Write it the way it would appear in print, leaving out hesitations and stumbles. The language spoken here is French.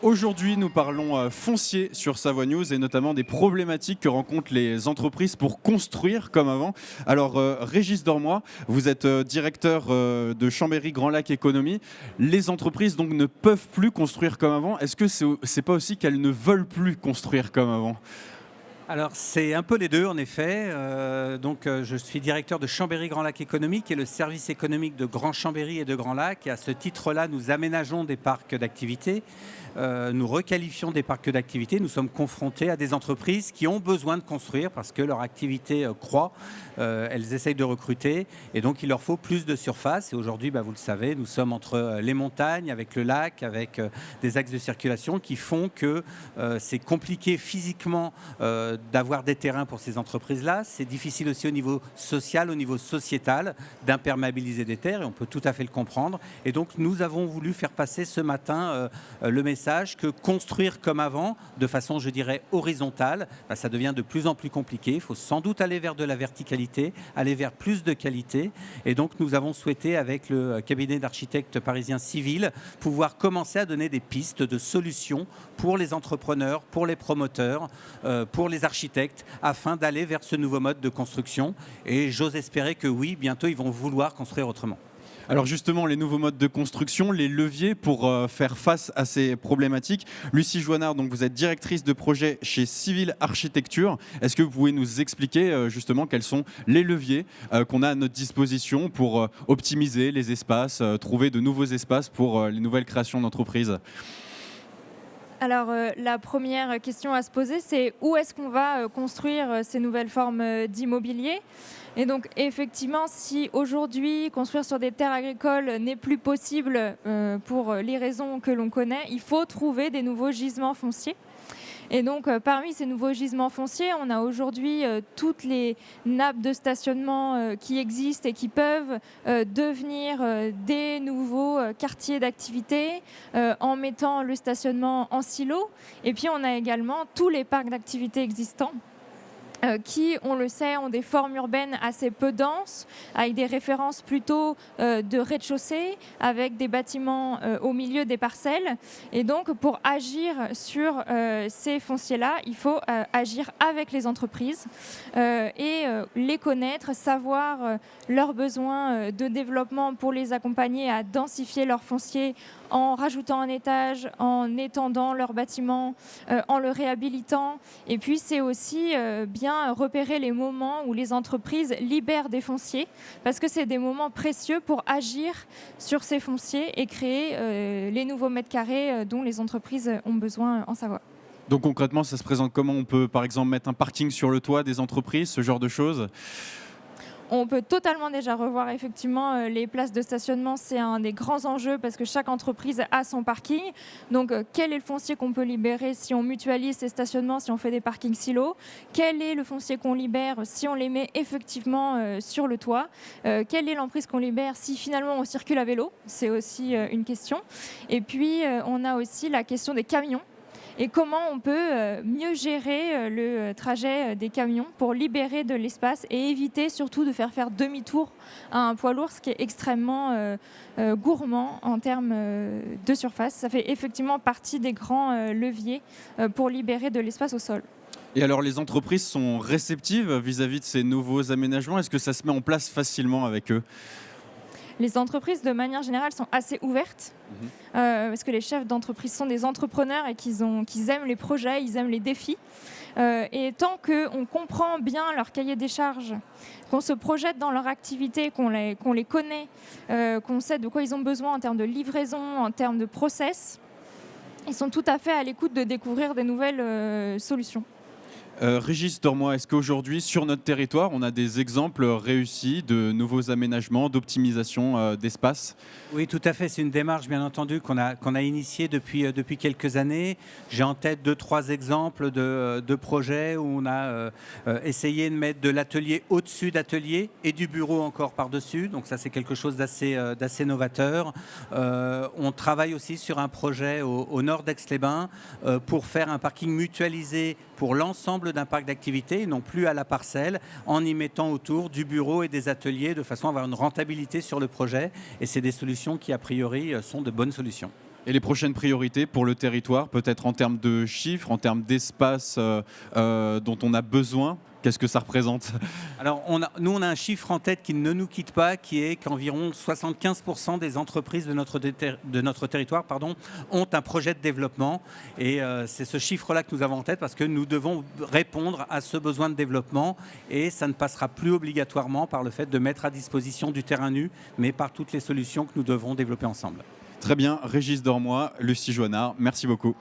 Aujourd'hui, nous parlons foncier sur Savoie News et notamment des problématiques que rencontrent les entreprises pour construire comme avant. Alors, Régis Dormois, vous êtes directeur de Chambéry Grand Lac Économie. Les entreprises donc ne peuvent plus construire comme avant. Est-ce que c'est pas aussi qu'elles ne veulent plus construire comme avant ? Alors, c'est un peu les deux, en effet. Je suis directeur de Chambéry Grand Lac Économie, qui est le service économique de Grand Chambéry et de Grand Lac. Et à ce titre-là, nous aménageons des parcs d'activités. Nous requalifions des parcs d'activités. Nous sommes confrontés à des entreprises qui ont besoin de construire parce que leur activité croît. Elles essayent de recruter et donc il leur faut plus de surface. Et aujourd'hui, vous le savez, nous sommes entre les montagnes, avec le lac, avec des axes de circulation qui font que c'est compliqué physiquement d'avoir des terrains pour ces entreprises-là. C'est difficile aussi au niveau social, au niveau sociétal, d'imperméabiliser des terres et on peut tout à fait le comprendre. Et donc nous avons voulu faire passer ce matin le message que construire comme avant, de façon, je dirais, horizontale, ça devient de plus en plus compliqué. Il faut sans doute aller vers de la verticalité, aller vers plus de qualité. Et donc, nous avons souhaité, avec le cabinet d'architectes parisien Civil, pouvoir commencer à donner des pistes de solutions pour les entrepreneurs, pour les promoteurs, pour les architectes, afin d'aller vers ce nouveau mode de construction. Et j'ose espérer que oui, bientôt, ils vont vouloir construire autrement. Alors justement, les nouveaux modes de construction, les leviers pour faire face à ces problématiques. Lucie Joannard, donc vous êtes directrice de projet chez Civil Architecture. Est-ce que vous pouvez nous expliquer justement quels sont les leviers qu'on a à notre disposition pour optimiser les espaces, trouver de nouveaux espaces pour les nouvelles créations d'entreprises ? Alors, la première question à se poser, c'est où est-ce qu'on va construire ces nouvelles formes d'immobilier ? Et donc, effectivement, si aujourd'hui, construire sur des terres agricoles n'est plus possible pour les raisons que l'on connaît, il faut trouver des nouveaux gisements fonciers. Et donc, parmi ces nouveaux gisements fonciers, on a aujourd'hui toutes les nappes de stationnement qui existent et qui peuvent devenir des nouveaux quartiers d'activité en mettant le stationnement en silo. Et puis, on a également tous les parcs d'activité existants qui, on le sait, ont des formes urbaines assez peu denses, avec des références plutôt de rez-de-chaussée, avec des bâtiments au milieu des parcelles. Et donc, pour agir sur ces fonciers-là, il faut agir avec les entreprises et les connaître, savoir leurs besoins de développement pour les accompagner à densifier leur foncier en rajoutant un étage, en étendant leur bâtiment, en le réhabilitant. Et puis, c'est aussi bien repérer les moments où les entreprises libèrent des fonciers, parce que c'est des moments précieux pour agir sur ces fonciers et créer les nouveaux mètres carrés dont les entreprises ont besoin en Savoie. Donc concrètement, ça se présente comment ? On peut par exemple mettre un parking sur le toit des entreprises, ce genre de choses ? On peut totalement déjà revoir effectivement les places de stationnement. C'est un des grands enjeux parce que chaque entreprise a son parking. Donc, quel est le foncier qu'on peut libérer si on mutualise ces stationnements, si on fait des parkings silos ? Quel est le foncier qu'on libère si on les met effectivement sur le toit ? Quelle est l'emprise qu'on libère si finalement on circule à vélo ? C'est aussi une question. Et puis, on a aussi la question des camions. Et comment on peut mieux gérer le trajet des camions pour libérer de l'espace et éviter surtout de faire demi-tour à un poids lourd, ce qui est extrêmement gourmand en termes de surface. Ça fait effectivement partie des grands leviers pour libérer de l'espace au sol. Et alors, les entreprises sont réceptives vis-à-vis de ces nouveaux aménagements ? Est-ce que ça se met en place facilement avec eux ? Les entreprises, de manière générale, sont assez ouvertes parce que les chefs d'entreprise sont des entrepreneurs et qu'ils aiment les projets, ils aiment les défis. Et tant qu'on comprend bien leur cahier des charges, qu'on se projette dans leur activité, qu'on les connaît, qu'on sait de quoi ils ont besoin en termes de livraison, en termes de process, ils sont tout à fait à l'écoute de découvrir des nouvelles solutions. Régis Dormois, est-ce qu'aujourd'hui, sur notre territoire, on a des exemples réussis de nouveaux aménagements, d'optimisation d'espace ? Oui, tout à fait. C'est une démarche, bien entendu, qu'on a initiée depuis quelques années. J'ai en tête 2-3 exemples de projets où on a essayé de mettre de l'atelier au-dessus d'atelier et du bureau encore par-dessus. Donc ça, c'est quelque chose d'assez novateur. On travaille aussi sur un projet au nord d'Aix-les-Bains pour faire un parking mutualisé pour l'ensemble d'un parc d'activités, non plus à la parcelle, en y mettant autour du bureau et des ateliers de façon à avoir une rentabilité sur le projet. Et c'est des solutions qui, a priori, sont de bonnes solutions. Et les prochaines priorités pour le territoire, peut-être en termes de chiffres, en termes d'espace dont on a besoin, qu'est-ce que ça représente? Alors, nous, on a un chiffre en tête qui ne nous quitte pas, qui est qu'environ 75% des entreprises de notre territoire ont un projet de développement. Et c'est ce chiffre-là que nous avons en tête parce que nous devons répondre à ce besoin de développement. Et ça ne passera plus obligatoirement par le fait de mettre à disposition du terrain nu, mais par toutes les solutions que nous devrons développer ensemble. Très bien, Régis Dormoy, Lucie Joannard, merci beaucoup.